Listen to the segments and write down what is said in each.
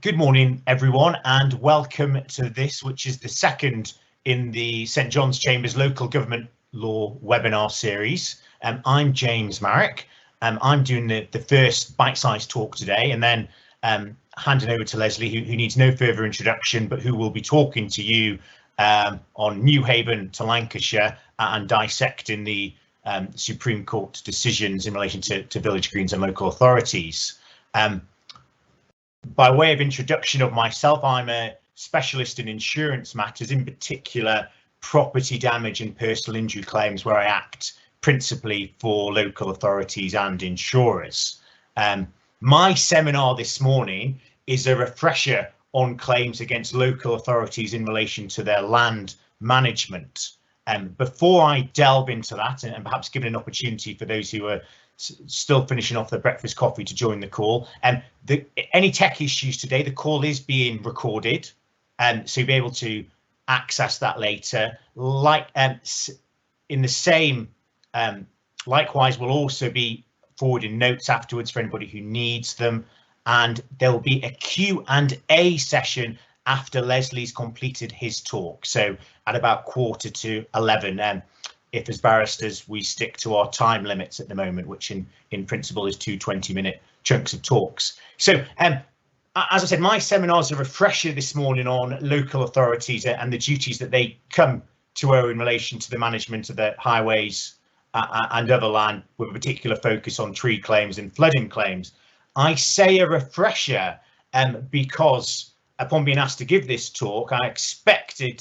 Good morning, everyone, and welcome to this, which is the second in the St John's Chambers Local Government Law webinar series. I'm James Marwick. I'm doing the first bite-sized talk today, and then handing over to Leslie, who needs no further introduction, but who will be talking to you on Newhaven to Lancashire and dissecting the Supreme Court decisions in relation to village greens and local authorities. By way of introduction of myself, I'm a specialist in insurance matters, in particular property damage and personal injury claims, where I act principally for local authorities and insurers. My seminar this morning is a refresher on claims against local authorities in relation to their land management. Before I delve into that, and perhaps give an opportunity for those who are still finishing off their breakfast coffee to join the call, any tech issues today, the call is being recorded, so you'll be able to access that later. Like in the same, likewise, we'll also be forwarding notes afterwards for anybody who needs them, and there will be a Q&A session after Leslie's completed his talk, so at about 11:15. If as barristers we stick to our time limits at the moment, which in principle is 2 20-minute chunks of talks. So as I said, my seminar is a refresher this morning on local authorities and the duties that they come to owe in relation to the management of the highways and other land, with a particular focus on tree claims and flooding claims. I say a refresher because upon being asked to give this talk, I expected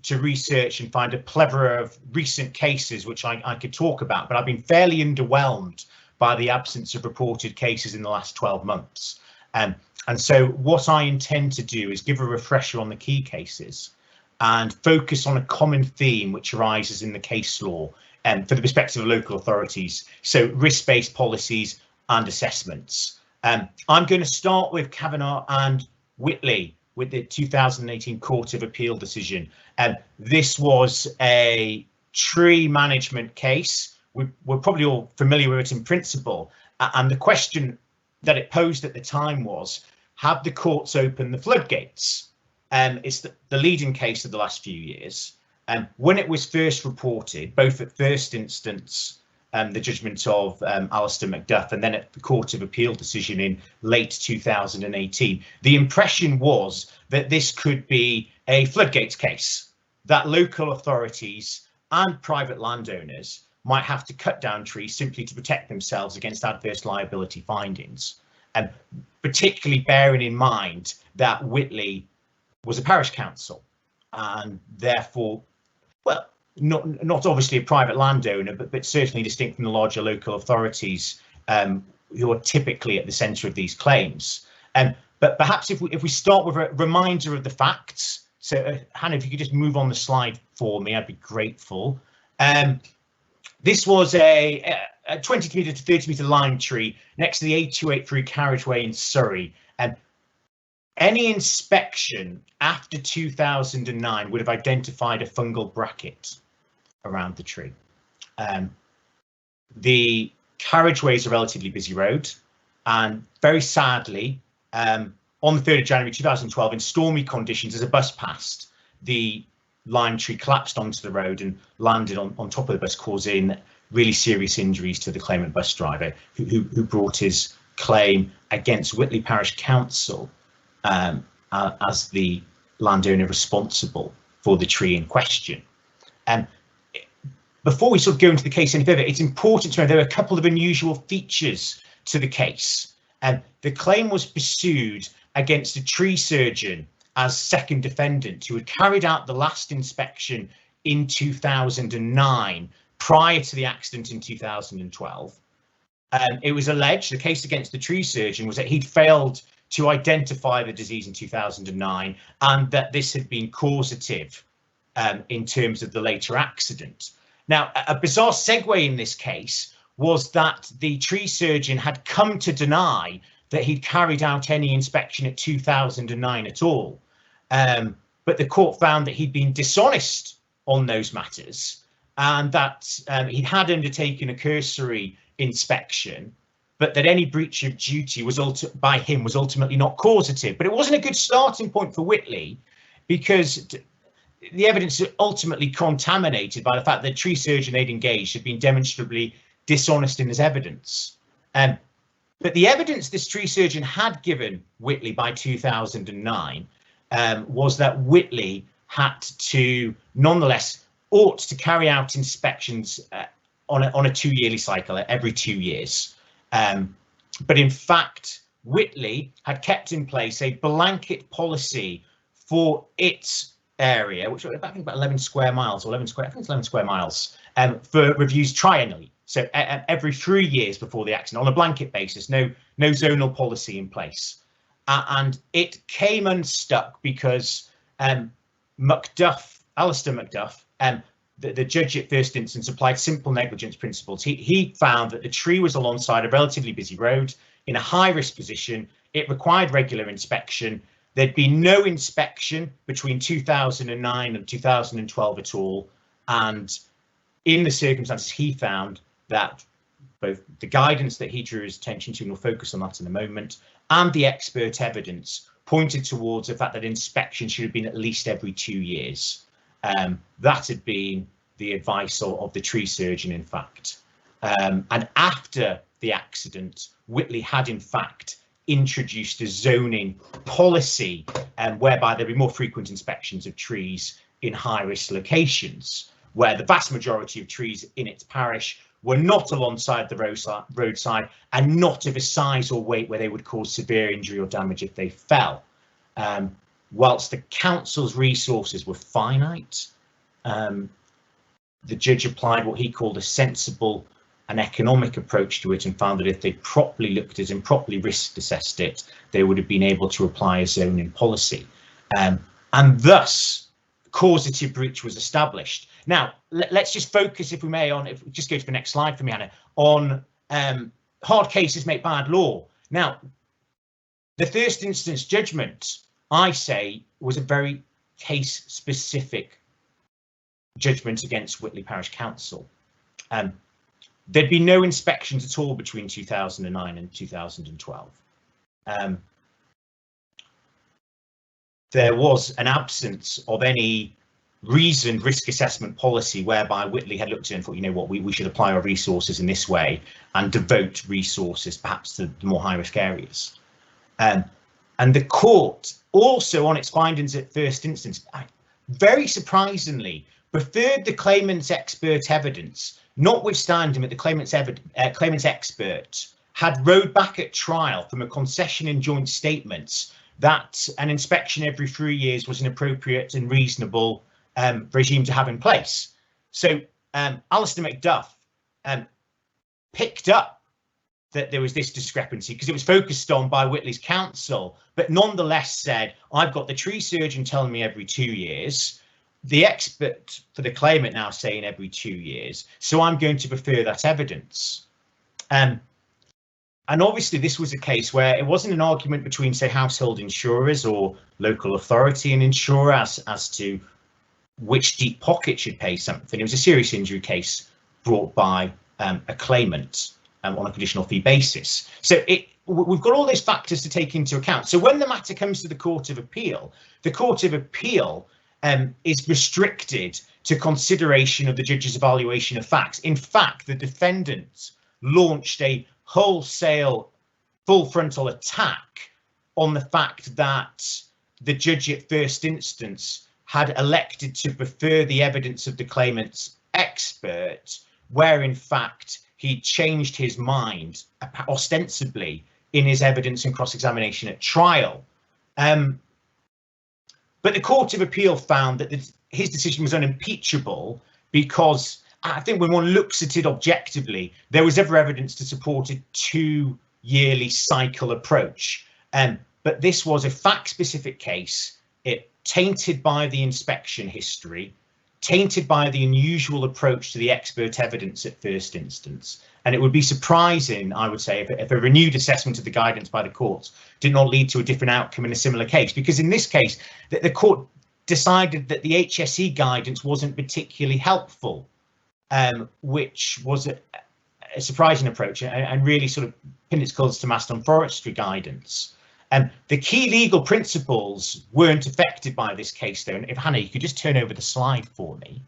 to research and find a plethora of recent cases which I could talk about, but I've been fairly underwhelmed by the absence of reported cases in the last 12 months. And so what I intend to do is give a refresher on the key cases and focus on a common theme which arises in the case law for the perspective of local authorities, so risk-based policies and assessments. I'm going to start with Kavanagh and Whitley with the 2018 Court of Appeal decision. This was a tree management case. We're probably all familiar with it in principle. And the question that it posed at the time was, have the courts opened the floodgates? It's the leading case of the last few years. When it was first reported, both at first instance, the judgment of Alistair Macduff, and then at the Court of Appeal decision in late 2018, the impression was that this could be a floodgates case, that local authorities and private landowners might have to cut down trees simply to protect themselves against adverse liability findings, and particularly bearing in mind that Whitley was a parish council and therefore, well, not obviously a private landowner, but certainly distinct from the larger local authorities who are typically at the centre of these claims. But perhaps if we start with a reminder of the facts. So Hannah, if you could just move on the slide for me, I'd be grateful. This was a 20 metre to 30 metre lime tree next to the A283 carriageway in Surrey. Any inspection after 2009 would have identified a fungal bracket around the tree. The carriageway is a relatively busy road, and very sadly, on the 3rd of January 2012, in stormy conditions, as a bus passed, the lime tree collapsed onto the road and landed on top of the bus, causing really serious injuries to the claimant bus driver, who brought his claim against Whitley Parish Council as the landowner responsible for the tree in question. Before we sort of go into the case any further, it's important to know there are a couple of unusual features to the case. The claim was pursued against a tree surgeon as second defendant who had carried out the last inspection in 2009 prior to the accident in 2012. It was alleged, the case against the tree surgeon was that he'd failed to identify the disease in 2009 and that this had been causative in terms of the later accident. Now, a bizarre segue in this case was that the tree surgeon had come to deny that he'd carried out any inspection at 2009 at all. But the court found that he'd been dishonest on those matters and that he had undertaken a cursory inspection but that any breach of duty was by him was ultimately not causative. But it wasn't a good starting point for Whitley, because the evidence is ultimately contaminated by the fact that the tree surgeon they'd engaged had been demonstrably dishonest in his evidence. But the evidence this tree surgeon had given Whitley by 2009 was that Whitley had to, nonetheless, ought to carry out inspections on a 2-yearly cycle, every 2 years. But in fact, Whitley had kept in place a blanket policy for its area, which was I think about 11 square miles, or 11 square, I think it's 11 square miles, for reviews triennially. So every 3 years before the accident, on a blanket basis, no zonal policy in place. And it came unstuck because Alistair Macduff, the judge at first instance, applied simple negligence principles. He found that the tree was alongside a relatively busy road in a high-risk position. It required regular inspection. There'd been no inspection between 2009 and 2012 at all. And in the circumstances, he found that both the guidance that he drew his attention to, and we'll focus on that in a moment, and the expert evidence pointed towards the fact that inspection should have been at least every 2 years. That had been the advice of the tree surgeon, in fact. And after the accident, Whitley had, in fact, introduced a zoning policy whereby there'd be more frequent inspections of trees in high-risk locations, where the vast majority of trees in its parish were not alongside the roadside and not of a size or weight where they would cause severe injury or damage if they fell. Whilst the council's resources were finite, the judge applied what he called a sensible and economic approach to it, and found that if they properly looked at it and properly risk assessed it, they would have been able to apply a zoning policy. And thus, causative breach was established. Now, let's just focus, if we may, on, if we just go to the next slide for me, Hannah, on hard cases make bad law. Now, the first instance judgment, I say, was a very case-specific judgment against Whitley Parish Council. There'd been no inspections at all between 2009 and 2012. There was an absence of any reasoned risk assessment policy whereby Whitley had looked at it and thought, you know what, we should apply our resources in this way and devote resources perhaps to the more high-risk areas. And the court also, on its findings at first instance, very surprisingly, preferred the claimant's expert evidence, notwithstanding that the claimant's expert had rowed back at trial from a concession in joint statements that an inspection every 3 years was an appropriate and reasonable regime to have in place. So Alistair Macduff picked up that there was this discrepancy because it was focused on by Whitley's counsel, but nonetheless said, I've got the tree surgeon telling me every 2 years, the expert for the claimant now saying every 2 years, so I'm going to prefer that evidence. And obviously this was a case where it wasn't an argument between, say, household insurers or local authority and insurer as to which deep pocket should pay something. It was a serious injury case brought by a claimant on a conditional fee basis. So we've got all those factors to take into account. So when the matter comes to the Court of Appeal, the Court of Appeal is restricted to consideration of the judge's evaluation of facts. In fact, the defendant launched a wholesale full frontal attack on the fact that the judge at first instance had elected to prefer the evidence of the claimant's expert, where in fact he changed his mind ostensibly in his evidence and cross-examination at trial. But the Court of Appeal found that his decision was unimpeachable because I think when one looks at it objectively, there was ever evidence to support a 2-yearly cycle approach. But this was a fact-specific case, it tainted by the inspection history, tainted by the unusual approach to the expert evidence at first instance. And it would be surprising, I would say, if a renewed assessment of the guidance by the courts did not lead to a different outcome in a similar case, because in this case, the court decided that the HSE guidance wasn't particularly helpful, which was a surprising approach and really sort of Pinnock's colours to mast on forestry guidance. The key legal principles weren't affected by this case, though. And if Hannah, you could just turn over the slide for me.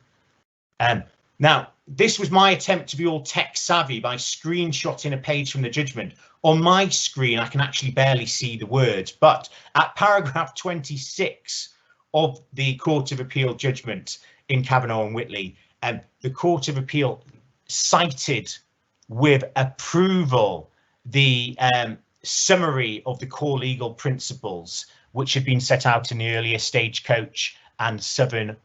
Now, this was my attempt to be all tech savvy by screenshotting a page from the judgment. On my screen, I can actually barely see the words, but at paragraph 26 of the Court of Appeal judgment in Kavanagh and Whitley, the Court of Appeal cited with approval the summary of the core legal principles which had been set out in the earlier Stagecoach and Southern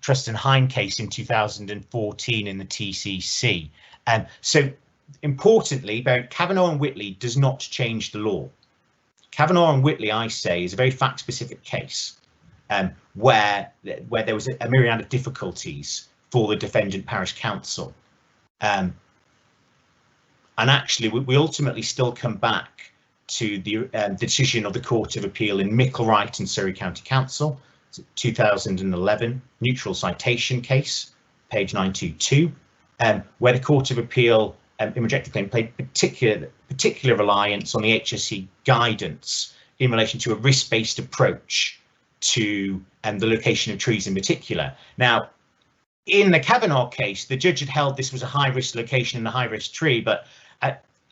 Trust and Hine case in 2014 in the TCC. So importantly, Kavanagh and Whitley does not change the law. Kavanagh and Whitley, I say, is a very fact-specific case where there was a myriad of difficulties for the defendant parish council. And actually, we ultimately still come back to the decision of the Court of Appeal in Micklewright and Surrey County Council, 2011 neutral citation case, page 922, where the Court of Appeal in rejected claim played particular reliance on the HSE guidance in relation to a risk-based approach to the location of trees in particular. Now, in the Kavanagh case, the judge had held this was a high-risk location and a high-risk tree, but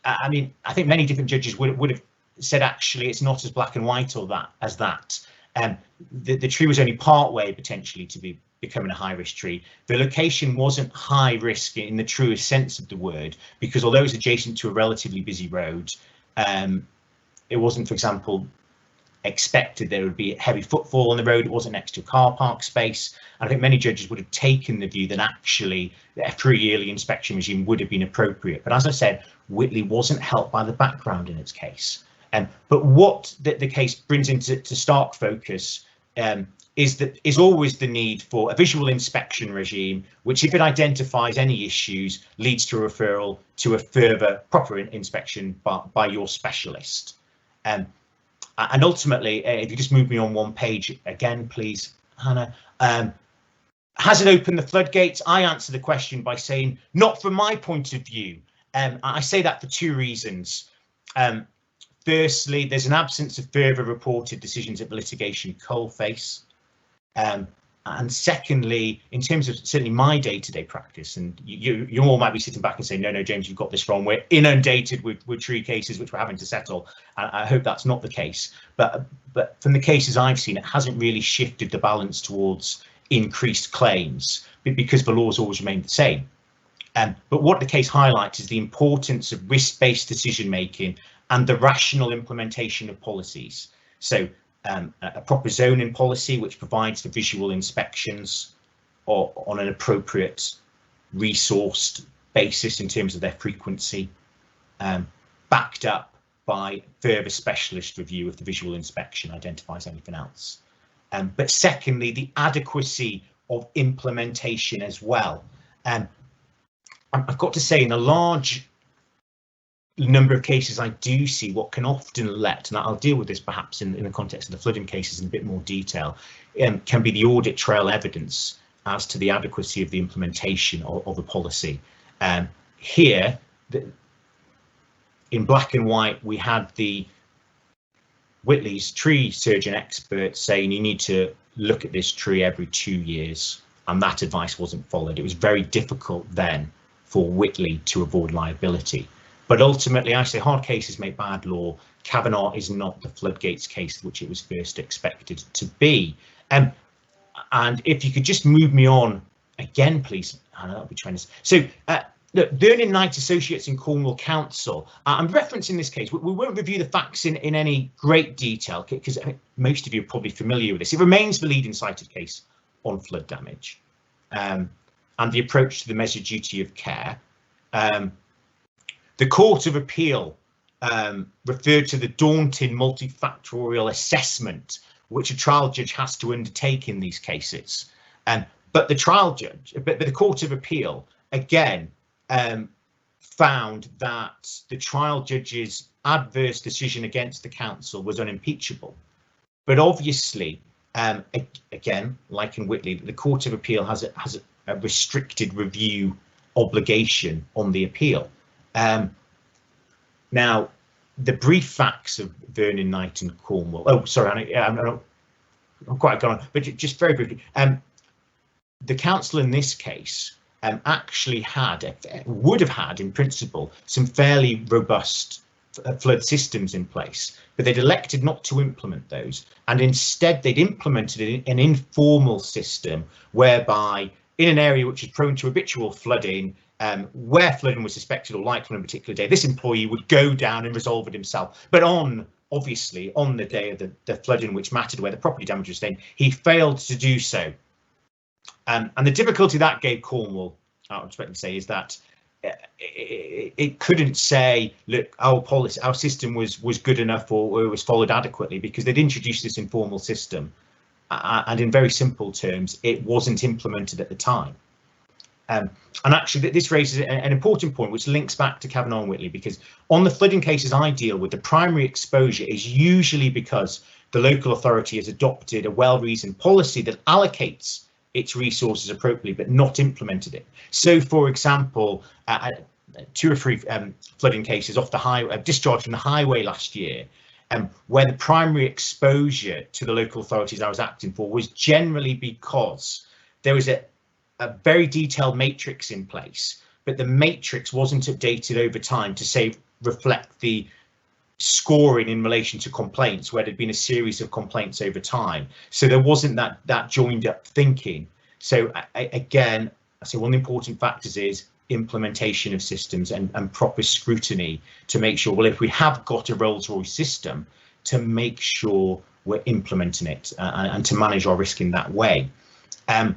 I mean, I think many different judges would have said actually it's not as black and white as that. The tree was only part way potentially to be becoming a high-risk tree. The location wasn't high risk in the truest sense of the word, because although it's adjacent to a relatively busy road, it wasn't, for example, expected there would be heavy footfall on the road. It wasn't next to a car park space. And I think many judges would have taken the view that actually a 3-yearly inspection regime would have been appropriate. But as I said, Whitley wasn't helped by the background in its case. But what the case brings into stark focus is always the need for a visual inspection regime, which, if it identifies any issues, leads to a referral to a further proper inspection by your specialist. And ultimately, if you just move me on one page again, please, Hannah. Has it opened the floodgates? I answer the question by saying, not from my point of view. I say that for 2 reasons. Firstly, there's an absence of further reported decisions at the litigation coalface. And secondly, in terms of certainly my day-to-day practice, and you all might be sitting back and saying, no, James, you've got this wrong. We're inundated with tree cases which we're having to settle. And I hope that's not the case. But from the cases I've seen, it hasn't really shifted the balance towards increased claims because the law's always remained the same. But what the case highlights is the importance of risk-based decision-making and the rational implementation of policies. So a proper zoning policy which provides for visual inspections or on an appropriate resourced basis in terms of their frequency, backed up by further specialist review if the visual inspection identifies anything else. But secondly, the adequacy of implementation as well. I've got to say, in a large number of cases I do see, what can often let, and I'll deal with this perhaps in the context of the flooding cases in a bit more detail, can be the audit trail evidence as to the adequacy of the implementation of a policy. Here, in black and white, we had the Whitley's tree surgeon expert saying you need to look at this tree every 2 years, and that advice wasn't followed. It was very difficult then for Whitley to avoid liability. But ultimately, I say hard cases make bad law. Kavanagh is not the floodgates case which it was first expected to be. And if you could just move me on again, please, Hannah, that'll be tremendous. So, look, Vernon Knight Associates in Cornwall Council. I'm referencing this case. We won't review the facts in any great detail because most of you are probably familiar with this. It remains the leading cited case on flood damage and the approach to the measured duty of care. The Court of Appeal referred to the daunting multifactorial assessment which a trial judge has to undertake in these cases. But the Court of Appeal again found that the trial judge's adverse decision against the council was unimpeachable. But obviously, again, like in Whitley, the Court of Appeal has a restricted review obligation on the appeal. Now, the brief facts of Vernon Knight and Cornwall. Oh, sorry, I'm quite gone on, but just very briefly. The council in this case actually would have had, in principle, some fairly robust flood systems in place, but they'd elected not to implement those, and instead they'd implemented an informal system whereby, in an area which is prone to habitual flooding, where flooding was suspected or likely on a particular day, this employee would go down and resolve it himself. But obviously, on the day of the flooding which mattered, where the property damage was sustained, he failed to do so. And the difficulty that gave Cornwall, I would expect to say, is that it couldn't say, look, our system was good enough or it was followed adequately, because they'd introduced this informal system, and in very simple terms, it wasn't implemented at the time. And actually, this raises an important point, which links back to Kavanagh and Whitley, because on the flooding cases I deal with, the primary exposure is usually because the local authority has adopted a well-reasoned policy that allocates its resources appropriately, but not implemented it. So, for example, 2 or 3 flooding cases off the highway, discharged from the highway last year, where the primary exposure to the local authorities I was acting for was generally because there was a very detailed matrix in place, but the matrix wasn't updated over time to reflect the scoring in relation to complaints, where there'd been a series of complaints over time. So there wasn't that joined up thinking. So again, I say one of the important factors is implementation of systems and proper scrutiny to make sure, well, if we have got a Rolls-Royce system, to make sure we're implementing it and to manage our risk in that way. And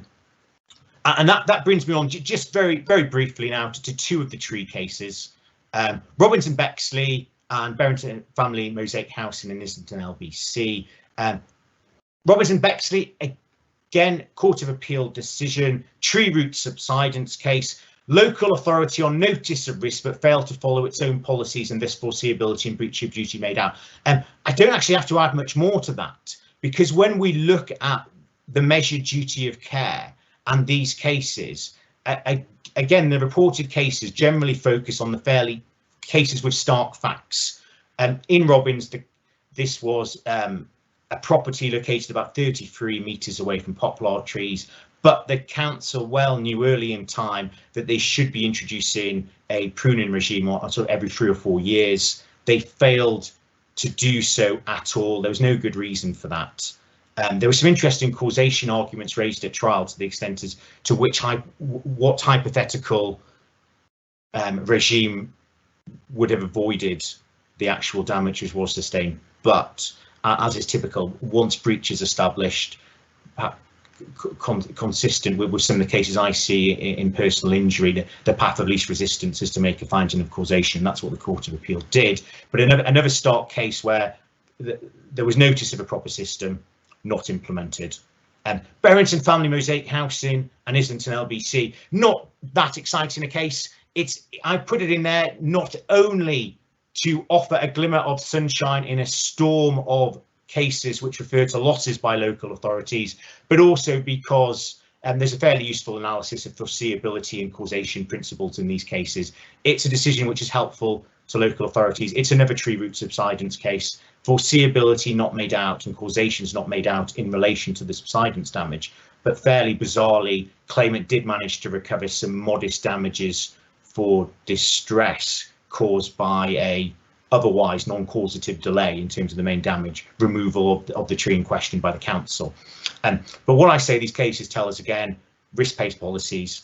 that brings me on just very briefly now to 2 of the tree cases, Robbins and Bexley and Barrington Family Mosaic Housing in Islington LBC. Robbins and Bexley, again, Court of Appeal decision, tree root subsidence case, local authority on notice of risk but failed to follow its own policies and this foreseeability and breach of duty made out. I don't actually have to add much more to that, because when we look at the measured duty of care and these cases, again, the reported cases generally focus on the cases with stark facts. In Robbins, this was a property located about 33 metres away from poplar trees, but the council well knew early in time that they should be introducing a pruning regime sort of every 3 or 4 years. They failed to do so at all. There was no good reason for that. There were some interesting causation arguments raised at trial to the extent as to what hypothetical regime would have avoided the actual damage which was sustained. But as is typical, once breach is established, consistent with some of the cases I see in personal injury, the path of least resistance is to make a finding of causation. That's what the Court of Appeal did. But another stark case where there was notice of a proper system, not implemented. Barrington Family Mosaic Housing and Islington LBC, not that exciting a case. I put it in there not only to offer a glimmer of sunshine in a storm of cases which refer to losses by local authorities, but also because there's a fairly useful analysis of foreseeability and causation principles in these cases. It's a decision which is helpful to local authorities. It's another tree root subsidence case. Foreseeability not made out and causation's not made out in relation to the subsidence damage, but fairly bizarrely, claimant did manage to recover some modest damages for distress caused by a otherwise non-causative delay in terms of the main damage, removal of the tree in question by the council. But what I say these cases tell us, again, risk-based policies,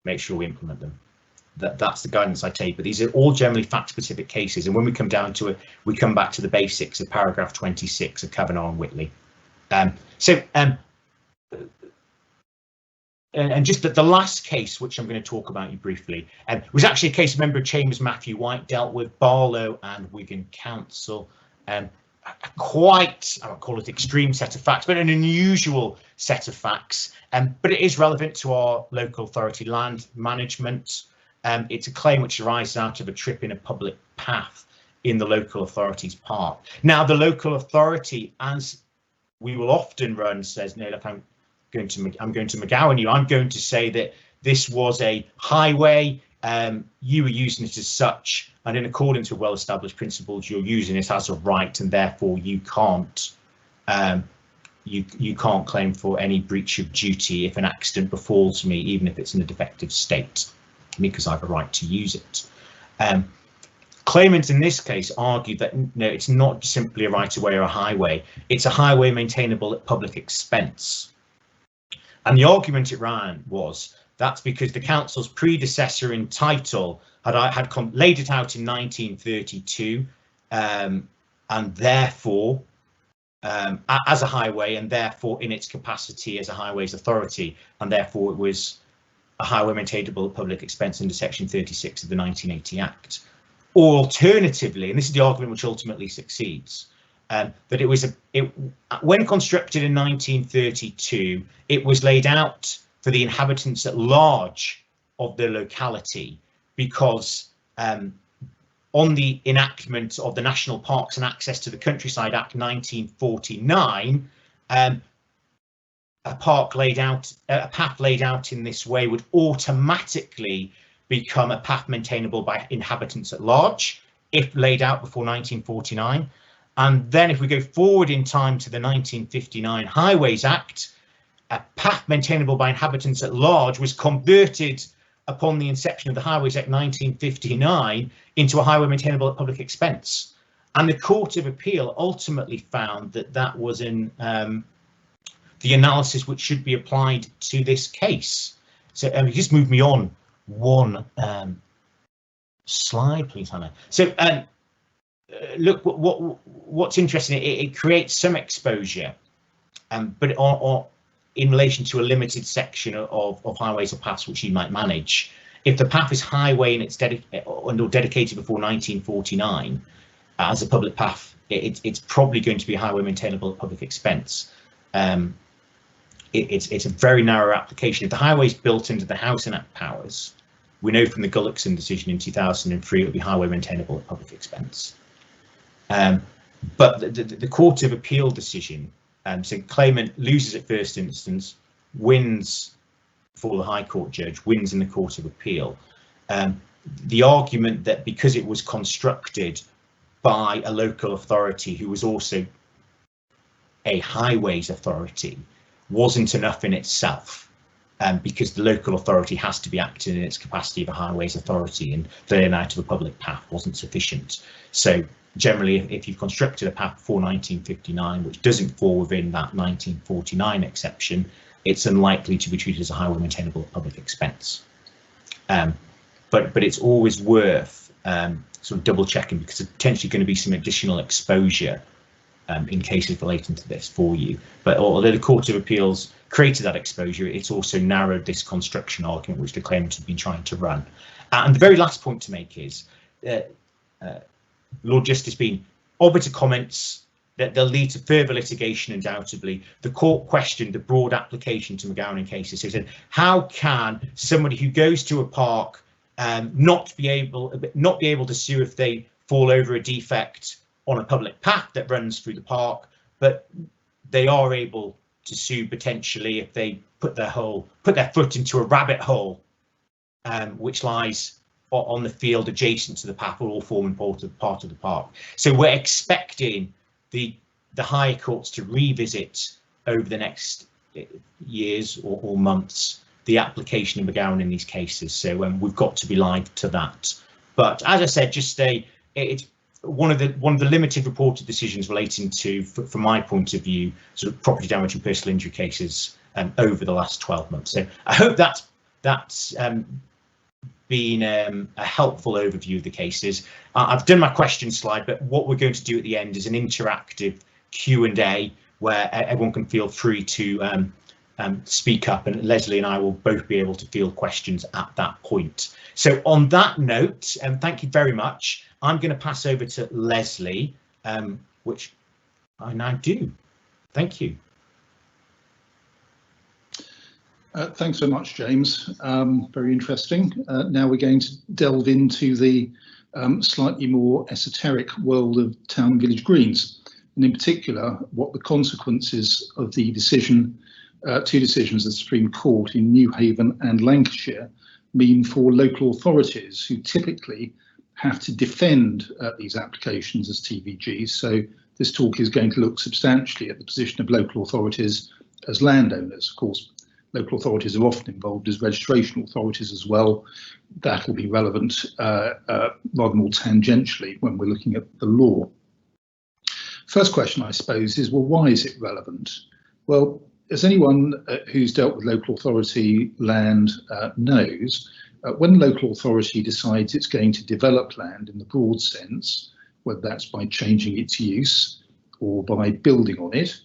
make sure we implement them. That's the guidance I take, but these are all generally fact-specific cases, and when we come down to it, we come back to the basics of paragraph 26 of Kavanagh and Whitley. And just the last case, which I'm going to talk about you briefly, was actually a case of Member of Chambers Matthew White dealt with Barlow and Wigan Council. Quite, I won't call it extreme set of facts, but an unusual set of facts. But it is relevant to our local authority land management. It's a claim which arises out of a trip in a public path in the local authority's park. Now, the local authority, as we will often run, says, no, look, I'm going to McGowan you. I'm going to say that this was a highway. you are using it as such, and in accordance with well-established principles, you're using it as a right, and therefore you can't you can't claim for any breach of duty if an accident befalls me, even if it's in a defective state, because I have a right to use it. Claimants in this case argued that no, it's not simply a right of way or a highway, it's a highway maintainable at public expense. And the argument it ran was that's because the council's predecessor in title had laid it out in 1932, and therefore as a highway, and therefore in its capacity as a highways authority, and therefore it was a highway maintainable at public expense under section 36 of the 1980 Act. Or alternatively, and this is the argument which ultimately succeeds, that it was when constructed in 1932, it was laid out for the inhabitants at large of the locality, because on the enactment of the National Parks and Access to the Countryside Act 1949, a path laid out in this way would automatically become a path maintainable by inhabitants at large if laid out before 1949. And then if we go forward in time to the 1959 Highways Act, a path maintainable by inhabitants at large was converted upon the inception of the Highways Act 1959 into a highway maintainable at public expense. And the Court of Appeal ultimately found that that was in the analysis which should be applied to this case. So just move me on one slide, please, Hannah. So look, what's interesting, it creates some exposure, but in relation to a limited section of highways or paths which you might manage. If the path is highway and it's dedicated before 1949 as a public path, it's probably going to be a highway maintainable at public expense. It's a very narrow application. If the highway is built into the Housing Act powers, we know from the Gullickson decision in 2003 it would be highway maintainable at public expense. But the Court of Appeal decision, so claimant loses at first instance, wins before the High Court judge, wins in the Court of Appeal. The argument that because it was constructed by a local authority who was also a highways authority wasn't enough in itself, because the local authority has to be acting in its capacity of a highways authority, and the layout of a public path wasn't sufficient. So generally, if you've constructed a path before 1959 which doesn't fall within that 1949 exception, it's unlikely to be treated as a highway maintainable at public expense. But it's always worth sort of double checking, because there's potentially going to be some additional exposure in cases relating to this for you. But although the Court of Appeals created that exposure, it's also narrowed this construction argument which the claimant had been trying to run. And the very last point to make is Lord Justice Bean, obiter comments that they'll lead to further litigation undoubtedly. The court questioned the broad application to McGowan cases. So he said, how can somebody who goes to a park not be able to sue if they fall over a defect on a public path that runs through the park, but they are able to sue potentially if they put their foot into a rabbit hole which lies on the field adjacent to the path, or all forming part of the park. So we're expecting the higher courts to revisit over the next years or months the application of McGowan in these cases. So we've got to be live to that. But as I said, it's one of the limited reported decisions relating to, from my point of view, sort of property damage and personal injury cases over the last 12 months. So I hope that's been a helpful overview of the cases. I've done my question slide, but what we're going to do at the end is an interactive Q&A where everyone can feel free to speak up, and Leslie and I will both be able to field questions at that point. So on that note, thank you very much. I'm going to pass over to Leslie, which I now do. Thank you. Thanks so much, James. Very interesting. Now we're going to delve into the slightly more esoteric world of town and village greens, and in particular, what the consequences of the decision, two decisions of the Supreme Court in Newhaven and Lancashire mean for local authorities who typically have to defend these applications as TVGs? So this talk is going to look substantially at the position of local authorities as landowners. Of course, local authorities are often involved as registration authorities as well. That will be relevant rather more tangentially when we're looking at the law. First question, I suppose, is, well, why is it relevant? Well, as anyone who's dealt with local authority land knows, when a local authority decides it's going to develop land in the broad sense, whether that's by changing its use or by building on it,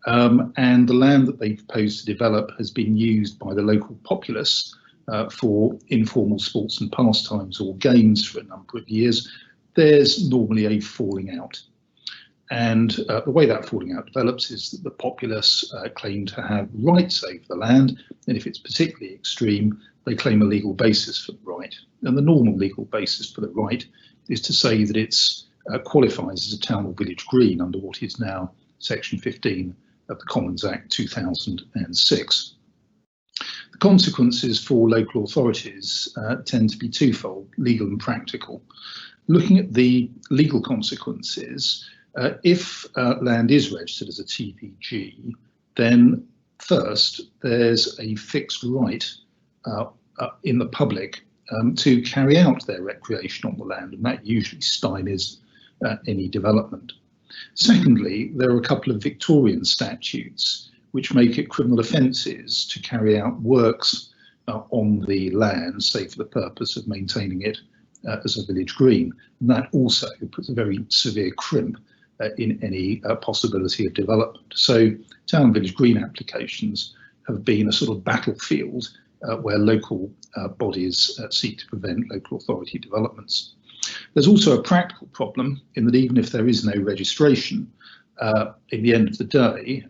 and the land that they propose to develop has been used by the local populace for informal sports and pastimes or games for a number of years, there's normally a falling out. And the way that falling out develops is that the populace claim to have rights over the land, and if it's particularly extreme, they claim a legal basis for the right. And the normal legal basis for the right is to say that it's qualifies as a town or village green under what is now Section 15 of the Commons Act 2006. The consequences for local authorities tend to be twofold, legal and practical. Looking at the legal consequences, if land is registered as a TVG, then first there's a fixed right in the public to carry out their recreation on the land, and that usually stymies any development. Secondly, there are a couple of Victorian statutes which make it criminal offences to carry out works on the land, say for the purpose of maintaining it as a village green. And that also puts a very severe crimp in any possibility of development. So town and village green applications have been a sort of battlefield where local bodies seek to prevent local authority developments. There's also a practical problem in that even if there is no registration, in the end of the day,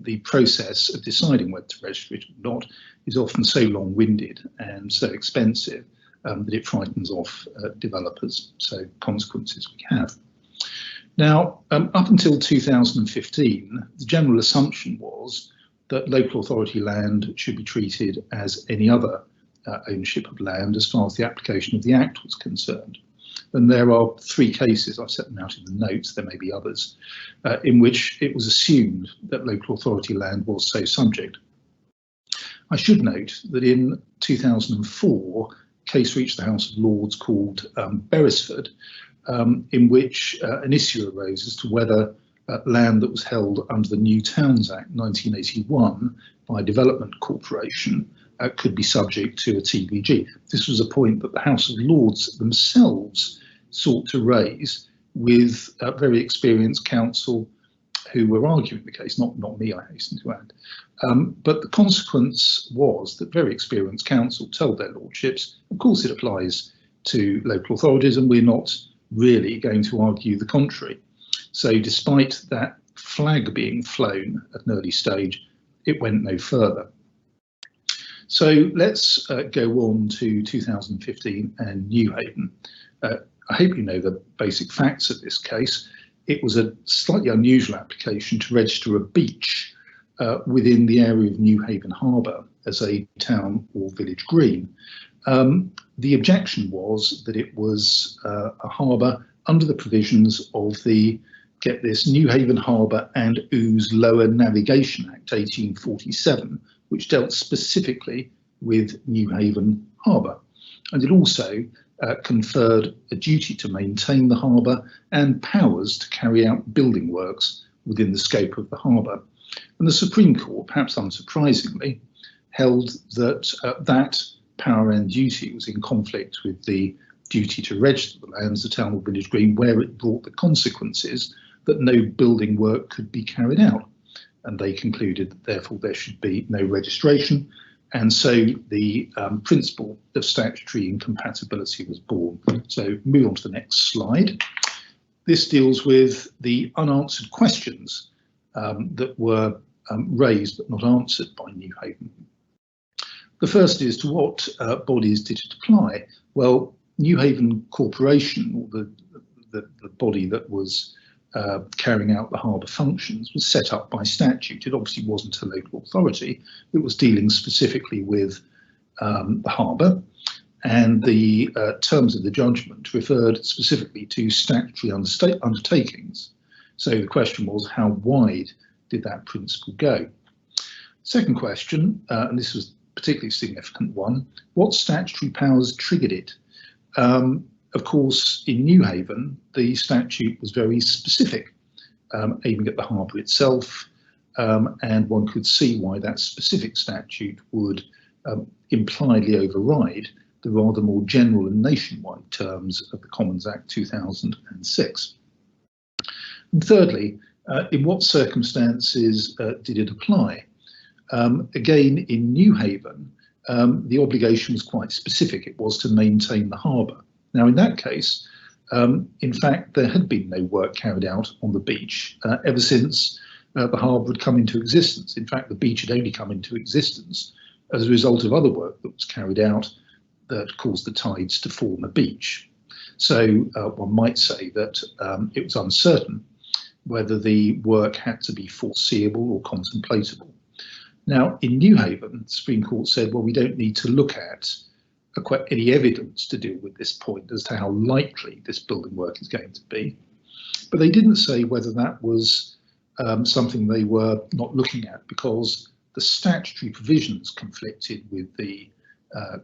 the process of deciding whether to register it or not is often so long-winded and so expensive that it frightens off developers. So consequences we have. Now, up until 2015, the general assumption was that local authority land should be treated as any other ownership of land as far as the application of the Act was concerned. And there are three cases, I've set them out in the notes, there may be others, in which it was assumed that local authority land was so subject. I should note that in 2004, a case reached the House of Lords called Barrister, in which an issue arose as to whether land that was held under the New Towns Act 1981 by a development corporation could be subject to a TVG. This was a point that the House of Lords themselves sought to raise with very experienced counsel who were arguing the case, not me, I hasten to add. But the consequence was that very experienced counsel told their lordships, of course it applies to local authorities and we're not really going to argue the contrary. So despite that flag being flown at an early stage, it went no further. So let's go on to 2015 and Newhaven. I hope you know the basic facts of this case. It was a slightly unusual application to register a beach within the area of Newhaven Harbour as a town or village green. The objection was that it was a harbour under the provisions of the, get this, Newhaven Harbour and Ouse Lower Navigation Act 1847, which dealt specifically with Newhaven Harbour. And it also conferred a duty to maintain the harbour and powers to carry out building works within the scope of the harbour. And the Supreme Court, perhaps unsurprisingly, held that that power and duty was in conflict with the duty to register the land as a town or village green, where it brought the consequences that no building work could be carried out. And they concluded that therefore there should be no registration. And so the principle of statutory incompatibility was born. So move on to the next slide. This deals with the unanswered questions that were raised but not answered by Newhaven. The first is, to what bodies did it apply? Well, Newhaven Corporation, or the body that was carrying out the harbour functions, was set up by statute. It obviously wasn't a local authority. It was dealing specifically with the harbour, and the terms of the judgment referred specifically to statutory undertakings. So the question was, how wide did that principle go? Second question, and this was a particularly significant one, what statutory powers triggered it? Of course, in Newhaven, the statute was very specific, aiming at the harbour itself, and one could see why that specific statute would impliedly override the rather more general and nationwide terms of the Commons Act 2006. And thirdly, in what circumstances did it apply? Again, in Newhaven, the obligation was quite specific. It was to maintain the harbour. Now, in that case, in fact, there had been no work carried out on the beach ever since the harbour had come into existence. In fact, the beach had only come into existence as a result of other work that was carried out that caused the tides to form a beach. So one might say that it was uncertain whether the work had to be foreseeable or contemplatable. Now, in Newhaven, the Supreme Court said, well, we don't need to look at any evidence to deal with this point as to how likely this building work is going to be. But they didn't say whether that was something they were not looking at, because the statutory provisions conflicted with the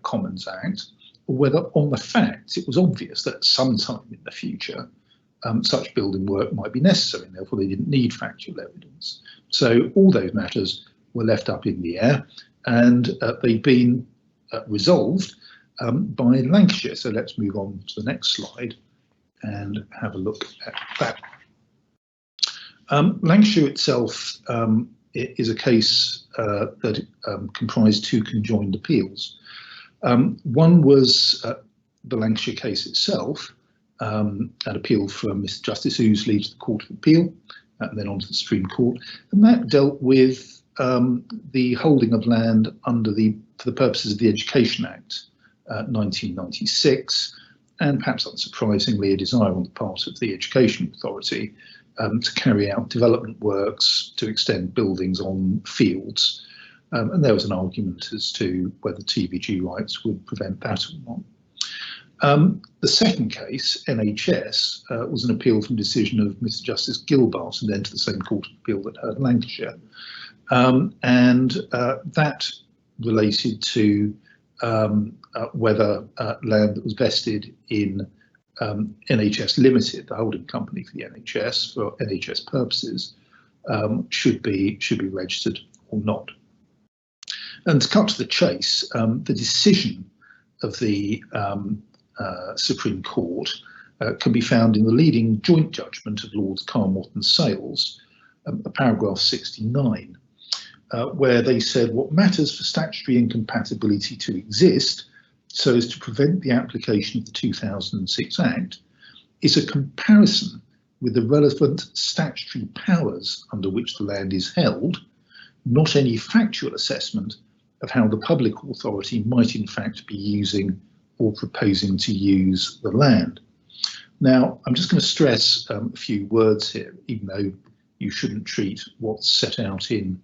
Commons Act, or whether on the facts it was obvious that sometime in the future such building work might be necessary, and therefore they didn't need factual evidence. So all those matters were left up in the air, and they've been resolved by Lancashire. So let's move on to the next slide and have a look at that. Lancashire itself is a case that comprised two conjoined appeals. One was the Lancashire case itself, an appeal from Mr. Justice Ouseley to the Court of Appeal, and then on to the Supreme Court, and that dealt with the holding of land for the purposes of the Education Act 1996, and perhaps unsurprisingly a desire on the part of the Education Authority to carry out development works to extend buildings on fields, and there was an argument as to whether TVG rights would prevent that or not. The second case, NHS, was an appeal from decision of Mr. Justice Gilbart, and then to the same Court of Appeal that heard Lancashire, and that related to whether land that was vested in NHS Limited, the holding company for the NHS, for NHS purposes, should be registered or not. And to cut to the chase, the decision of the Supreme Court can be found in the leading joint judgment of Lords Carmarthen and Sales, paragraph 69, where they said what matters for statutory incompatibility to exist so as to prevent the application of the 2006 Act is a comparison with the relevant statutory powers under which the land is held, not any factual assessment of how the public authority might in fact be using or proposing to use the land. Now, I'm just going to stress a few words here, even though you shouldn't treat what's set out in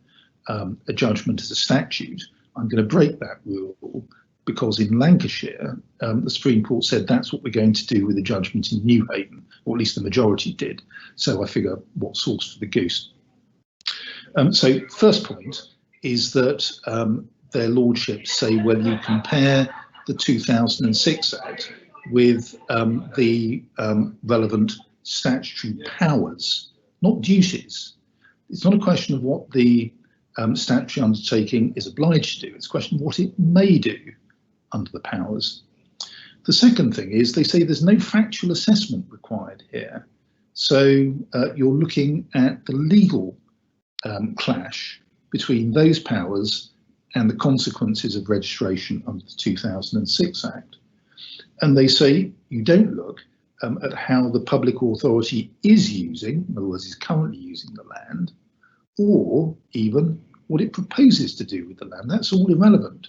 a judgment as a statute. I'm going to break that rule because in Lancashire, the Supreme Court said that's what we're going to do with the judgment in Newhaven, or at least the majority did. So I figure what sauce for the goose. So first point is that their lordships say when you compare the 2006 Act with the relevant statutory powers, not duties. It's not a question of what the statutory undertaking is obliged to do, it's a question of what it may do under the powers. The second thing is they say there's no factual assessment required here. So you're looking at the legal clash between those powers and the consequences of registration under the 2006 Act. And they say you don't look at how the public authority is using, in other words, is currently using the land, or even what it proposes to do with the land. That's all irrelevant.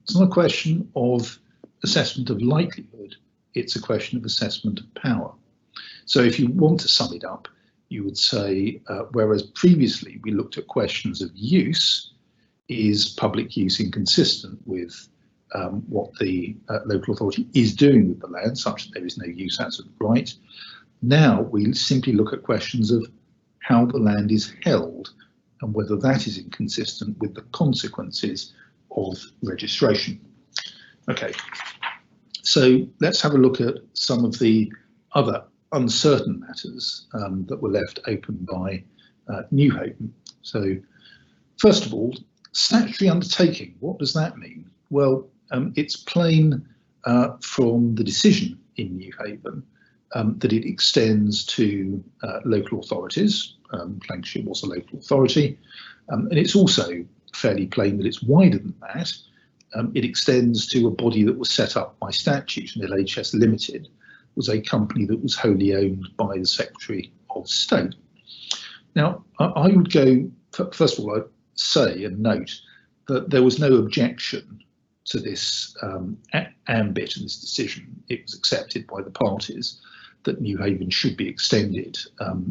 It's not a question of assessment of likelihood, it's a question of assessment of power. So if you want to sum it up, you would say, whereas previously we looked at questions of use, is public use inconsistent with what the local authority is doing with the land, such that there is no use as of right. Now we simply look at questions of how the land is held and whether that is inconsistent with the consequences of registration. Okay, so let's have a look at some of the other uncertain matters that were left open by Newhaven. So first of all, statutory undertaking, what does that mean? Well, it's plain from the decision in Newhaven that it extends to local authorities. Lancashire was a local authority, and it's also fairly plain that it's wider than that. It extends to a body that was set up by statute, and LHS Limited was a company that was wholly owned by the Secretary of State. Now, I would go, first of all, I'd say and note that there was no objection to this ambit and this decision. It was accepted by the parties that Newhaven should be extended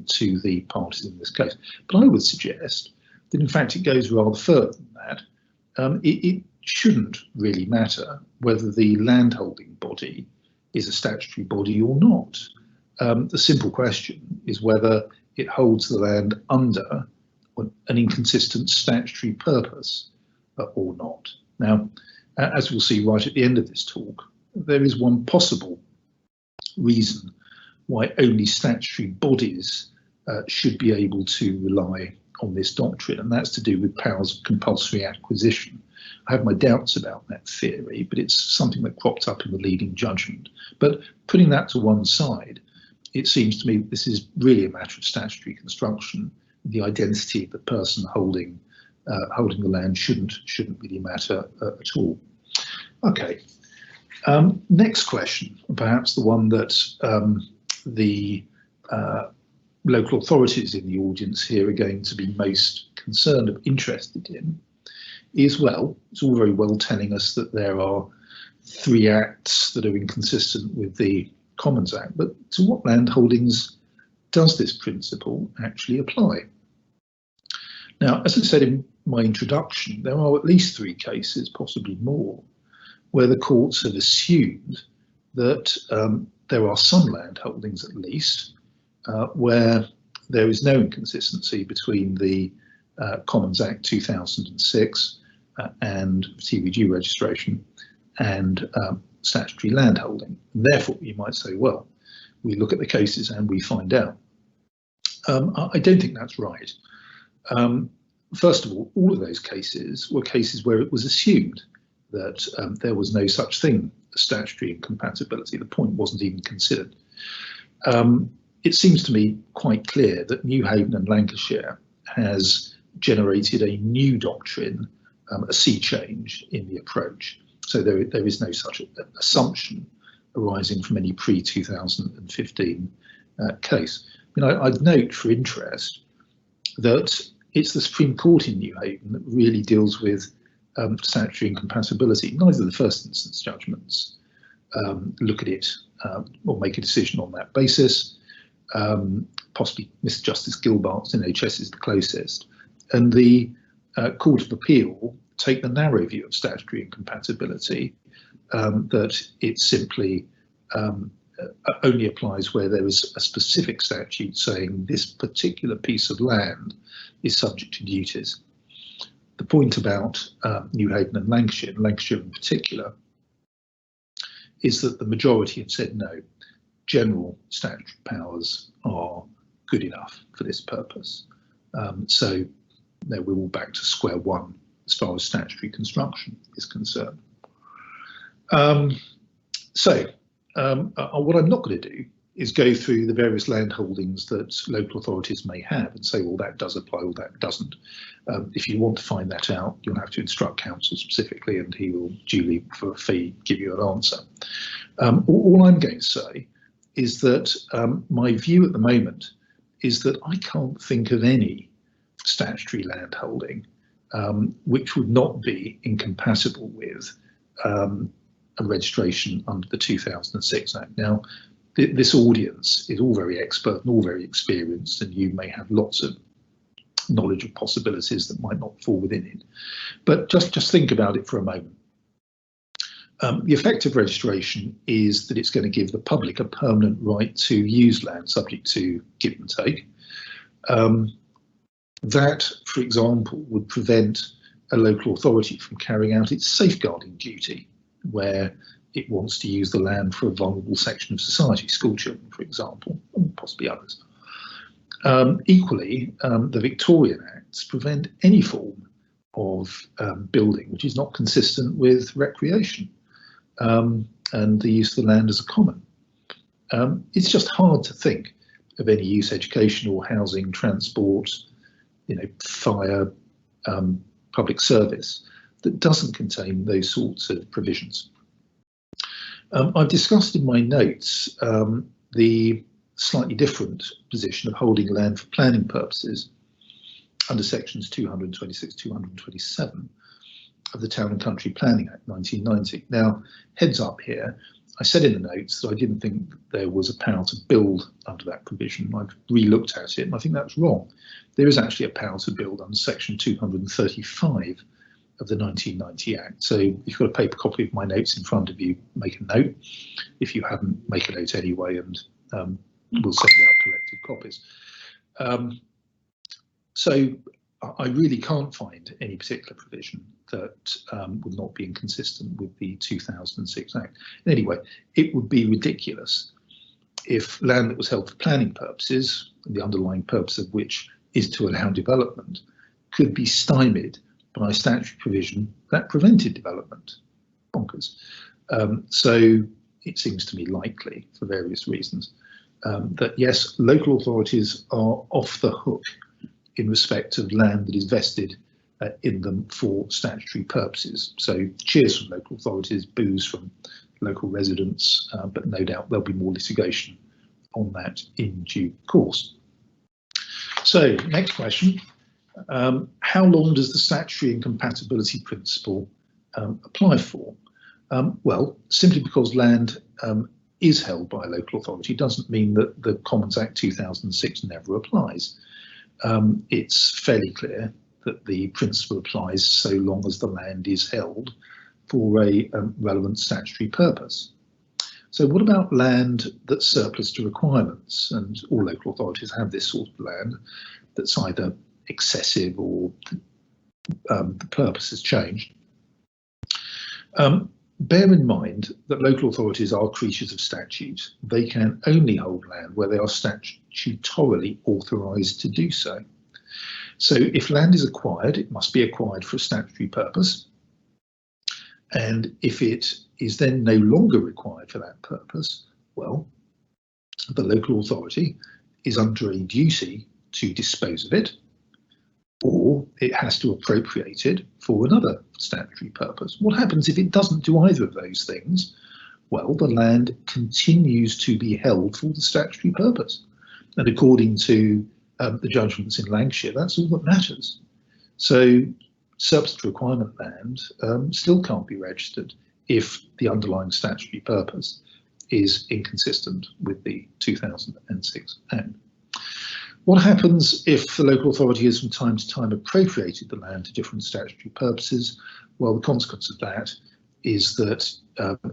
to the parties in this case. But I would suggest that in fact it goes rather further than that. It shouldn't really matter whether the landholding body is a statutory body or not. The simple question is whether it holds the land under an inconsistent statutory purpose or not. Now, as we'll see right at the end of this talk, there is one possible reason why only statutory bodies should be able to rely on this doctrine, and that's to do with powers of compulsory acquisition. I have my doubts about that theory, but it's something that cropped up in the leading judgment. But putting that to one side, it seems to me that this is really a matter of statutory construction. The identity of the person holding the land shouldn't really matter at all. Okay. Next question, perhaps the one that the local authorities in the audience here are going to be most concerned or interested in is, well, it's all very well telling us that there are 3 acts that are inconsistent with the Commons Act, but to what land holdings does this principle actually apply? Now, as I said in my introduction, there are at least 3 cases, possibly more, where the courts have assumed that there are some land holdings at least where there is no inconsistency between the Commons Act 2006 and TVG registration and statutory land holding. And therefore, you might say, well, we look at the cases and we find out. I don't think that's right. First of all of those cases were cases where it was assumed that there was no such thing as statutory incompatibility. The point wasn't even considered. It seems to me quite clear that Newhaven and Lancashire has generated a new doctrine, a sea change in the approach. So there is no such assumption arising from any pre-2015 case. I mean, I'd note for interest that it's the Supreme Court in Newhaven that really deals with statutory incompatibility. Neither the first instance judgments look at it or make a decision on that basis. Possibly Mr. Justice Gilbart's NHS is the closest. And the Court of Appeal take the narrow view of statutory incompatibility, that it simply only applies where there is a specific statute saying this particular piece of land is subject to duties. The point about Newhaven and Lancashire in particular, is that the majority have said no, general statutory powers are good enough for this purpose. So we're all back to square one as far as statutory construction is concerned. What I'm not going to do is go through the various land holdings that local authorities may have and say, well, that does apply, or that doesn't. If you want to find that out, you'll have to instruct counsel specifically, and he will duly, for a fee, give you an answer. All I'm going to say is that my view at the moment is that I can't think of any statutory land holding which would not be incompatible with a registration under the 2006 Act. Now, this audience is all very expert and all very experienced, and you may have lots of knowledge of possibilities that might not fall within it. But just think about it for a moment. The effect of registration is that it's going to give the public a permanent right to use land subject to give and take. That, for example, would prevent a local authority from carrying out its safeguarding duty, where it wants to use the land for a vulnerable section of society, school children, for example, and possibly others. Equally, the Victorian Acts prevent any form of building which is not consistent with recreation and the use of the land as a common. It's just hard to think of any use, education or housing, transport, fire, public service that doesn't contain those sorts of provisions. I've discussed in my notes the slightly different position of holding land for planning purposes under sections 226, 227 of the Town and Country Planning Act 1990. Now, heads up here, I said in the notes that I didn't think there was a power to build under that provision. I've re-looked at it and I think that's wrong. There is actually a power to build under section 235 of the 1990 Act. So if you've got a paper copy of my notes in front of you, make a note. If you haven't, make a note anyway, and we'll send out corrected copies. So I really can't find any particular provision that would not be inconsistent with the 2006 Act. Anyway, it would be ridiculous if land that was held for planning purposes, the underlying purpose of which is to allow development, could be stymied by a statutory provision that prevented development. Bonkers. So it seems to me likely, for various reasons, that yes, local authorities are off the hook in respect of land that is vested in them for statutory purposes. So cheers from local authorities, boos from local residents, but no doubt there'll be more litigation on that in due course. So next question, how long does the statutory incompatibility principle apply for? Well, simply because land is held by a local authority doesn't mean that the Commons Act 2006 never applies. It's fairly clear that the principle applies so long as the land is held for a relevant statutory purpose. So what about land that's surplus to requirements? And all local authorities have this sort of land that's either excessive or the purpose has changed. Bear in mind that local authorities are creatures of statute. They can only hold land where they are statutorily authorised to do so. So if land is acquired, it must be acquired for a statutory purpose. And if it is then no longer required for that purpose, well, the local authority is under a duty to dispose of it, or it has to appropriate it for another statutory purpose. What happens if it doesn't do either of those things? Well, the land continues to be held for the statutory purpose. And according to the judgments in Lancashire, that's all that matters. So surplus to requirement land still can't be registered if the underlying statutory purpose is inconsistent with the 2006 Act. What happens if the local authority has from time to time appropriated the land to different statutory purposes? Well, the consequence of that is that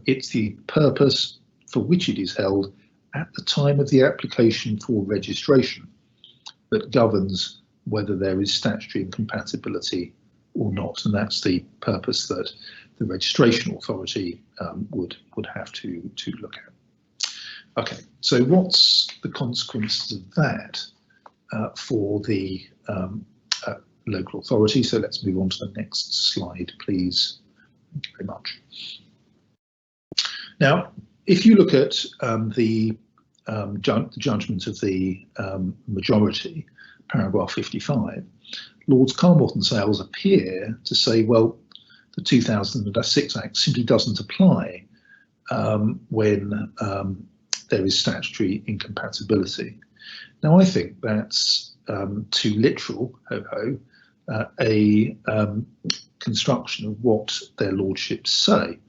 it's the purpose for which it is held at the time of the application for registration that governs whether there is statutory incompatibility or not, and that's the purpose that the registration authority would have to look at. Okay, so what's the consequences of that for the local authority? So let's move on to the next slide, please. Thank you very much. Now, if you look at the judgment of the majority, paragraph 55, Lords Carmarthen and Sales appear to say, well, the 2006 Act simply doesn't apply when there is statutory incompatibility. Now, I think that's too literal, a construction of what their lordships say.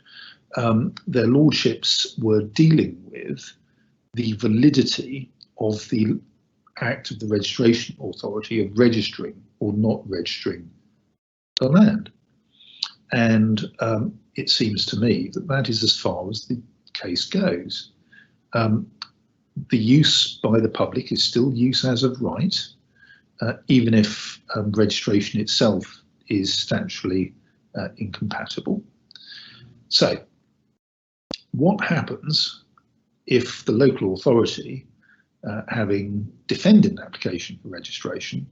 Their lordships were dealing with the validity of the act of the registration authority of registering or not registering the land. And it seems to me that that is as far as the case goes. The use by the public is still use as of right, even if registration itself is statutorily incompatible. So, what happens if the local authority, having defended an application for registration,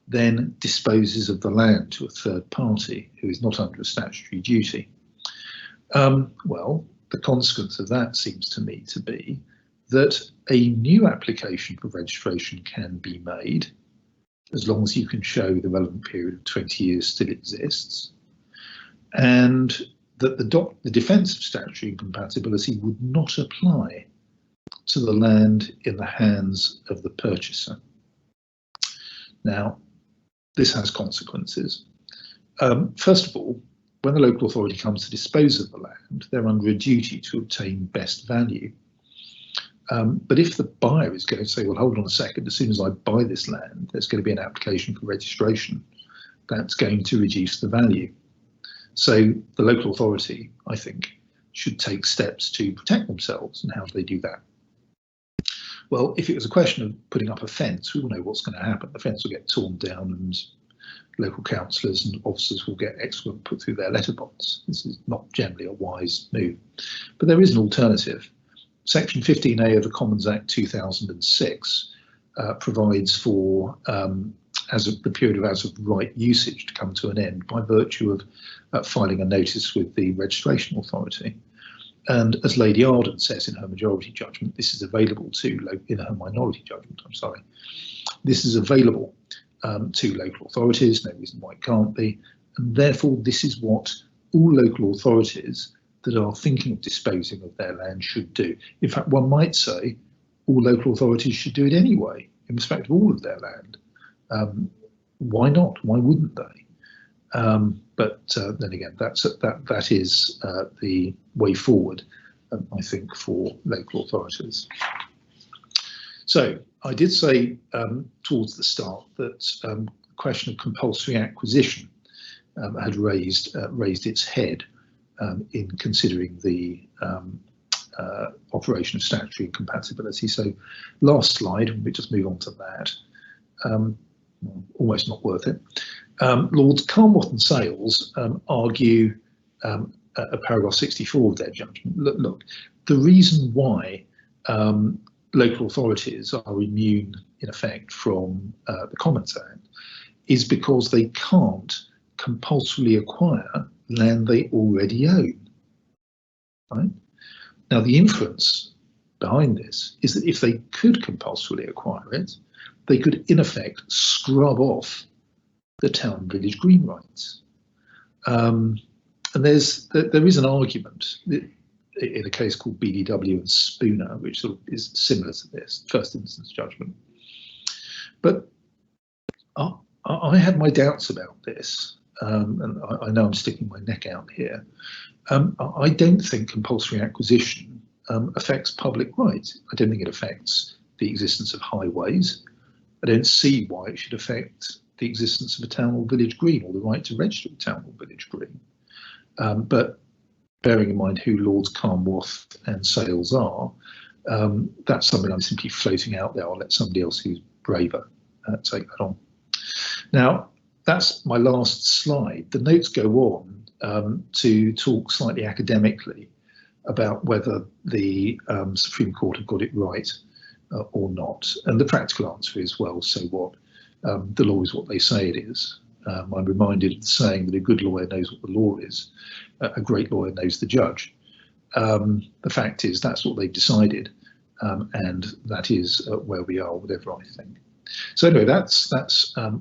then disposes of the land to a third party who is not under a statutory duty? Well, the consequence of that seems to me to be that a new application for registration can be made as long as you can show the relevant period of 20 years still exists, and that the defence of statutory incompatibility would not apply to the land in the hands of the purchaser. Now, this has consequences. First of all, when the local authority comes to dispose of the land, they're under a duty to obtain best value. But if the buyer is going to say, well, hold on a second, as soon as I buy this land, there's going to be an application for registration, that's going to reduce the value. So the local authority, I think, should take steps to protect themselves. And how do they do that? Well, if it was a question of putting up a fence, we all know what's going to happen. The fence will get torn down and local councillors and officers will get excrement put through their letterbox. This is not generally a wise move. But there is an alternative. Section 15A of the Commons Act 2006 provides for the period of as of right usage to come to an end by virtue of filing a notice with the registration authority. And as Lady Arden says in her majority judgment, this is available to, in her minority judgment, I'm sorry, this is available to local authorities, no reason why it can't be, and therefore this is what all local authorities that are thinking of disposing of their land should do. In fact, one might say all local authorities should do it anyway, in respect of all of their land. Why not? Why wouldn't they? But then again, that is the way forward, I think, for local authorities. So I did say towards the start that the question of compulsory acquisition had raised its head in considering the operation of statutory incompatibility. So last slide, we just move on to that. Almost not worth it. Lords Carnwath and Sales argue at paragraph 64 of their judgment. Look, the reason why local authorities are immune, in effect, from the Commons Act is because they can't compulsorily acquire land they already own. Right? Now, the inference behind this is that if they could compulsorily acquire it, they could, in effect, scrub off the town and village green rights. And there is an argument in a case called BDW and Spooner, which sort of is similar to this first instance judgment. But I had my doubts about this, and I know I'm sticking my neck out here. I don't think compulsory acquisition affects public rights. I don't think it affects the existence of highways. I don't see why it should affect the existence of a town or village green or the right to register a town or village green. But bearing in mind who Lords Carnwath and Sales are, that's something I'm simply floating out there. I'll let somebody else who's braver take that on. Now, that's my last slide. The notes go on to talk slightly academically about whether the Supreme Court have got it right or not. And the practical answer is, well, so what? The law is what they say it is. I'm reminded of the saying that a good lawyer knows what the law is. A great lawyer knows the judge. The fact is that's what they've decided, and that is where we are, whatever I think. So anyway, that's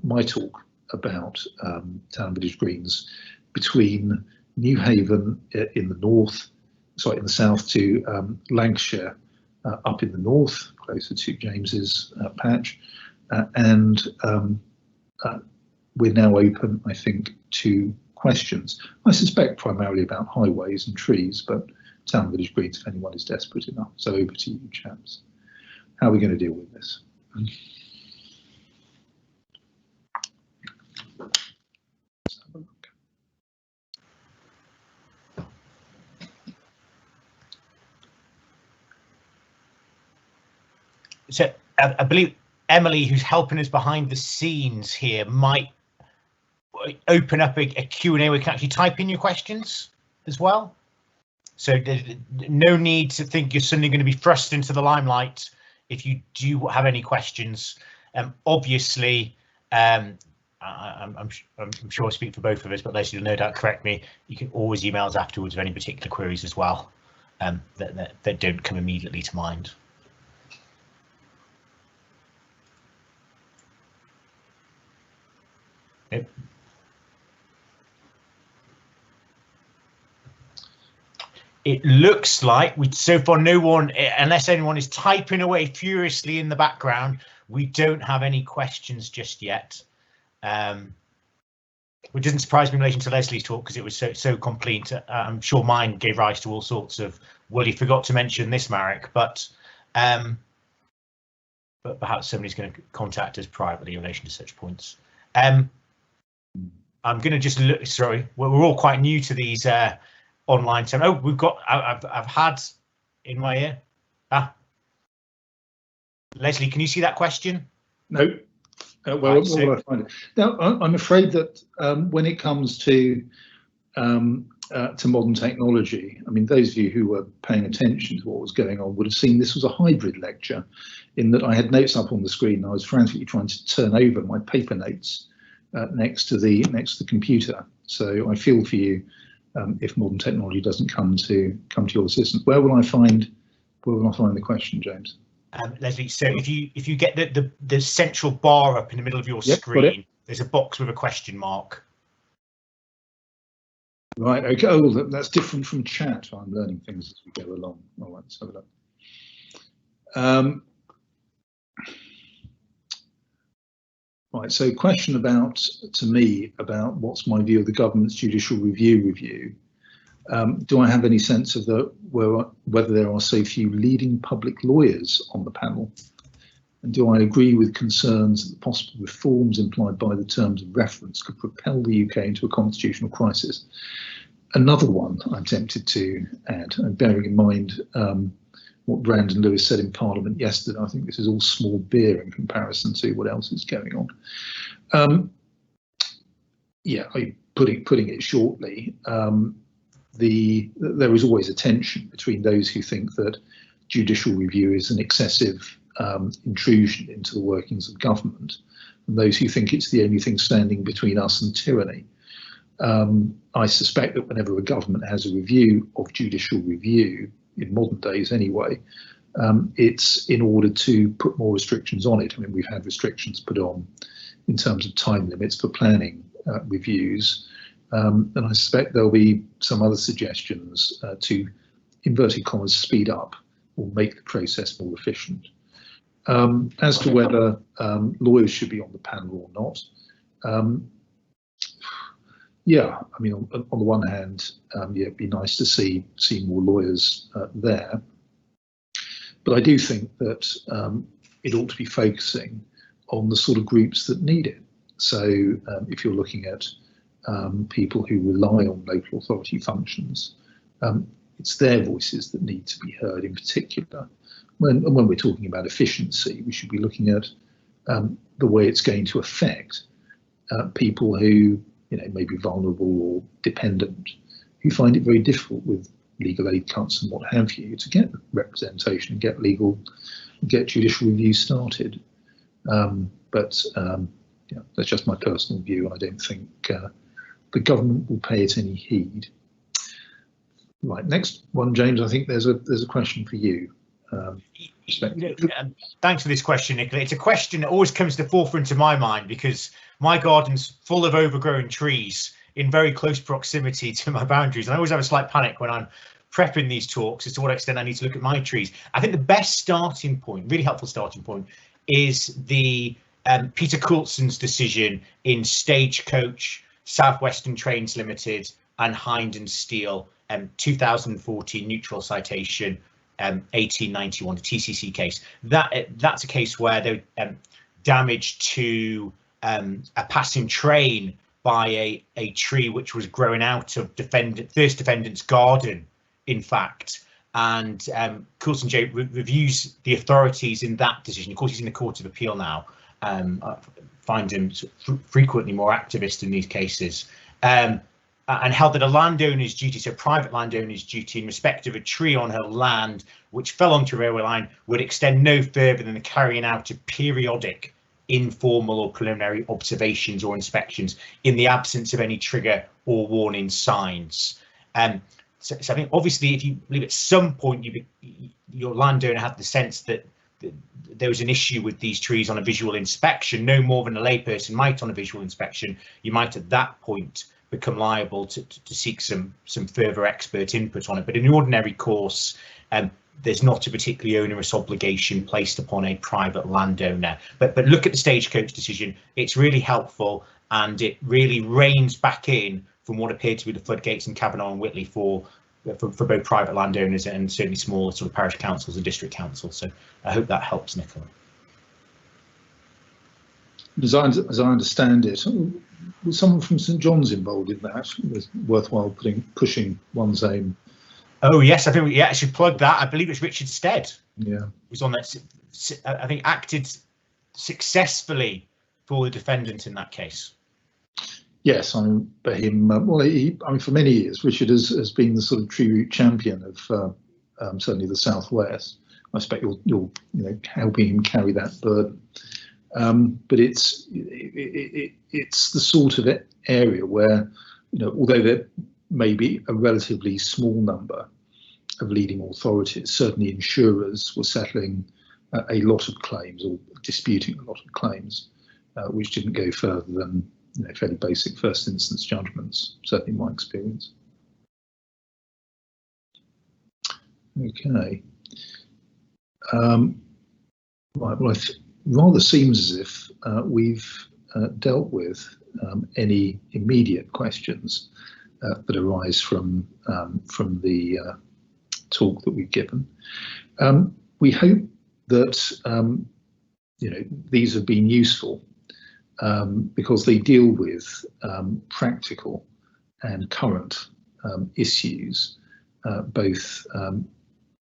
my talk about town and village greens between Newhaven in the south to Lancashire up in the north, closer to James's patch, and we're now open, I think, to questions. I suspect primarily about highways and trees, but town and village greens if anyone is desperate enough. So over to you, chaps. How are we going to deal with this? So I believe Emily, who's helping us behind the scenes here, might open up a Q&A where you can actually type in your questions as well. So no need to think you're suddenly going to be thrust into the limelight if you do have any questions. Obviously, I'm sure I speak for both of us, but Leslie will no doubt correct me. You can always email us afterwards with any particular queries as well that don't come immediately to mind. Yep. It looks like so far no one, unless anyone is typing away furiously in the background, we don't have any questions just yet. Which doesn't surprise me in relation to Leslie's talk because it was so complete. I'm sure mine gave rise to all sorts of, well, you forgot to mention this, Marwick, but perhaps somebody's going to contact us privately in relation to such points. I'm going to just look. Sorry, we're all quite new to these online. So, oh, we've got. I've had in my ear. Leslie, can you see that question? No. Where will I find it? Now, I'm afraid that when it comes to modern technology, I mean, those of you who were paying attention to what was going on would have seen this was a hybrid lecture, in that I had notes up on the screen and I was frantically trying to turn over my paper notes next to the computer. So I feel for you if modern technology doesn't come to your assistance. Where will I find the question, James? Leslie, so if you get the central bar up in the middle of your screen, there's a box with a question mark. Right. Okay. Oh, that's different from chat. I'm learning things as we go along. All right. Let's have a look. Right. So, question to me about what's my view of the government's judicial review. Do I have any sense of whether there are so few leading public lawyers on the panel? And do I agree with concerns that the possible reforms implied by the terms of reference could propel the UK into a constitutional crisis? Another one I'm tempted to add, and bearing in mind what Brandon Lewis said in Parliament yesterday, I think this is all small beer in comparison to what else is going on. Yeah, putting it shortly, there is always a tension between those who think that judicial review is an excessive intrusion into the workings of government and those who think it's the only thing standing between us and tyranny. I suspect that whenever a government has a review of judicial review, in modern days anyway, it's in order to put more restrictions on it. I mean, we've had restrictions put on in terms of time limits for planning reviews. And I suspect there'll be some other suggestions to, inverted commas, speed up or make the process more efficient. As to whether lawyers should be on the panel or not, yeah, I mean, on the one hand, yeah, it'd be nice to see more lawyers there. But I do think that it ought to be focusing on the sort of groups that need it. So if you're looking at people who rely on local authority functions, it's their voices that need to be heard in particular. When we're talking about efficiency, we should be looking at the way it's going to affect people who may be vulnerable or dependent, who find it very difficult with legal aid cuts and what have you to get representation and get judicial review started. But yeah, that's just my personal view, and I don't think the government will pay it any heed. Right, next one, James. I think there's a question for you. Thanks for this question, Nicola. It's a question that always comes to the forefront of my mind because my garden's full of overgrown trees in very close proximity to my boundaries, and I always have a slight panic when I'm prepping these talks as to what extent I need to look at my trees. I think the best starting point, really helpful starting point, is the Peter Coulson's decision in Stagecoach, Southwestern Trains Limited and Hind and Steel, 2014 neutral citation, 1891, the TCC case. That's a case where the damage to a passing train by a tree which was growing out of first defendant's garden, in fact, and Coulson J reviews the authorities in that decision. Of course, he's in the Court of Appeal now. I find him frequently more activist in these cases, and held that a landowner's duty, so private landowner's duty in respect of a tree on her land which fell onto a railway line, would extend no further than the carrying out of periodic informal or preliminary observations or inspections in the absence of any trigger or warning signs. So I think obviously, if you believe at some point your landowner had the sense that there was an issue with these trees on a visual inspection, no more than a layperson might on a visual inspection, you might at that point become liable to seek some further expert input on it. But in the ordinary course, there's not a particularly onerous obligation placed upon a private landowner. But look at the Stagecoach decision. It's really helpful, and it really reins back in from what appeared to be the floodgates in Cavanagh and Whitley for both private landowners and certainly smaller sort of parish councils and district councils. So I hope that helps, Nicola. As I understand it, was someone from St John's involved in that? It was worthwhile pushing one's aim. Oh yes, I think we actually plugged that. I believe it's Richard Stead. Yeah, was on that. I think acted successfully for the defendant in that case. Yes, I mean, for him, well, I mean, for many years, Richard has been the sort of tree root champion of certainly the southwest. I expect you're helping him carry that burden. But it's the sort of area where, although there may be a relatively small number of leading authorities, certainly insurers were settling a lot of claims or disputing a lot of claims, which didn't go further than fairly basic first instance judgments, certainly in my experience. Okay. Right, well, it rather seems as if we've dealt with any immediate questions that arise from the talk that we've given. We hope that these have been useful because they deal with practical and current issues, both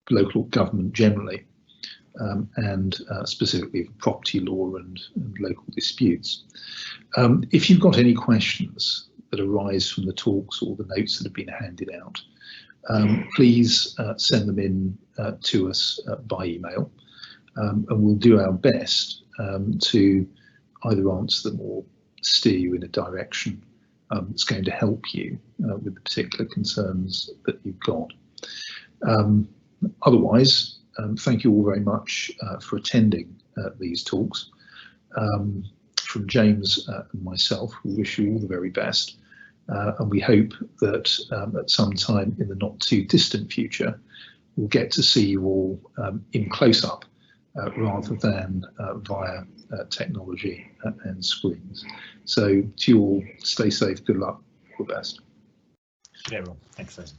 local government generally and specifically property law and local disputes. If you've got any questions that arise from the talks or the notes that have been handed out, please send them in to us by email, and we'll do our best to either answer them or steer you in a direction that's going to help you with the particular concerns that you've got. Otherwise, thank you all very much for attending these talks. From James and myself, we wish you all the very best, and we hope that at some time in the not too distant future, we'll get to see you all in close-up rather than via technology and screens. So to you all, stay safe, good luck, all the best. Good everyone. Thanks, Leslie.